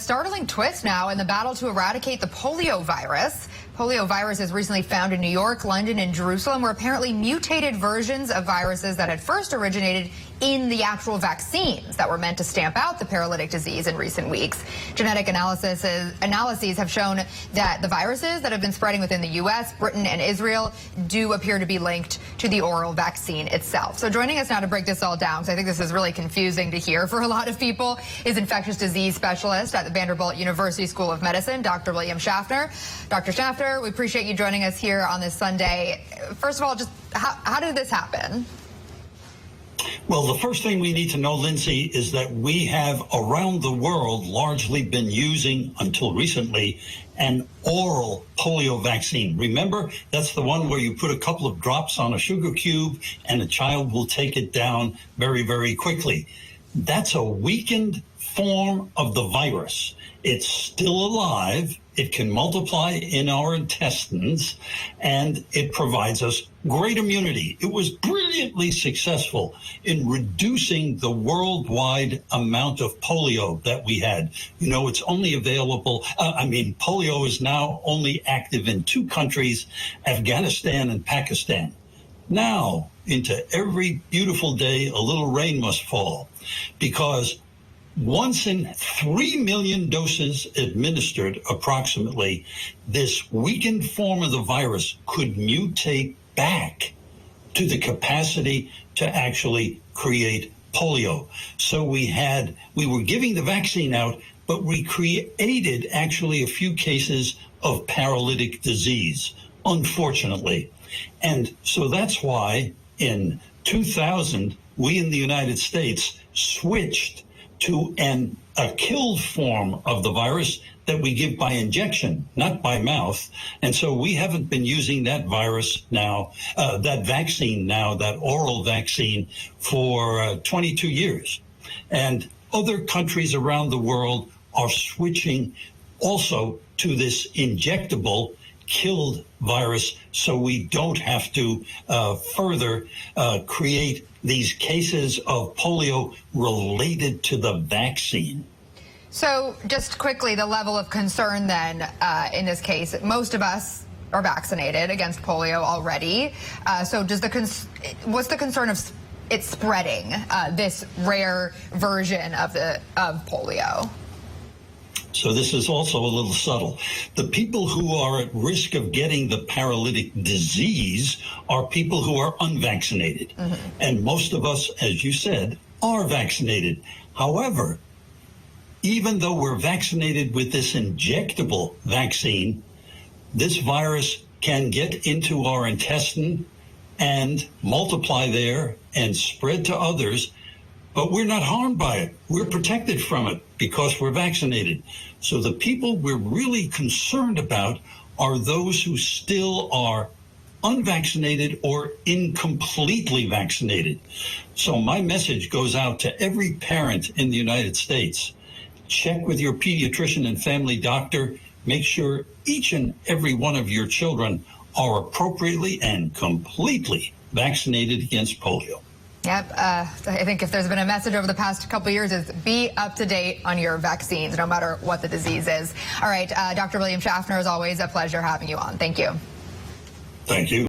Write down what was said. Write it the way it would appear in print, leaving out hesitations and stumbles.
startling twist now in the battle to eradicate the polio virus. Polio virus is recently found in New York, London, and Jerusalem, where apparently mutated versions of viruses that had first originated in the actual vaccines that were meant to stamp out the paralytic disease in recent weeks. Genetic analyses have shown that the viruses that have been spreading within the U.S., Britain, and Israel do appear to be linked to the oral vaccine itself. So joining us now to break this all down, because I think this is really confusing to hear for a lot of people, is infectious disease specialist at the Vanderbilt University School of Medicine, Dr. William Schaffner. Dr. Schaffner, we appreciate you joining us here on this Sunday. First of all, just how did this happen? Well, the first thing we need to know, Lindsay, is that we have around the world largely been using, until recently, an oral polio vaccine. Remember, that's the one where you put a couple of drops on a sugar cube and a child will take it down very, very quickly. That's a weakened form of the virus. It's still alive. It can multiply in our intestines, and it provides us great immunity. It was brilliantly successful in reducing the worldwide amount of polio that we had. You know, it's only available, polio is now only active in 2 countries, Afghanistan and Pakistan. Now, into every beautiful day, a little rain must fall, because once in 3 million doses administered, approximately, this weakened form of the virus could mutate back to the capacity to actually create polio. So we were giving the vaccine out, but we created actually a few cases of paralytic disease, unfortunately. And so that's why in 2000, we in the United States switched to a killed form of the virus that we give by injection, not by mouth. And so we haven't been using that virus now, that vaccine now, that oral vaccine, for 22 years. And other countries around the world are switching also to this injectable killed virus, so we don't have to further create these cases of polio related to the vaccine. So just quickly, the level of concern then in this case, most of us are vaccinated against polio already. So what's the concern of it spreading, this rare version of polio? So this is also a little subtle. The people who are at risk of getting the paralytic disease are people who are unvaccinated. Mm-hmm. And most of us, as you said, are vaccinated. However, even though we're vaccinated with this injectable vaccine, this virus can get into our intestine and multiply there and spread to others. But we're not harmed by it. We're protected from it because we're vaccinated. So the people we're really concerned about are those who still are unvaccinated or incompletely vaccinated. So my message goes out to every parent in the United States. Check with your pediatrician and family doctor. Make sure each and every one of your children are appropriately and completely vaccinated against polio. Yep. I think if there's been a message over the past couple of years is be up to date on your vaccines, no matter what the disease is. All right. Dr. William Schaffner, as always, a pleasure having you on. Thank you. Thank you.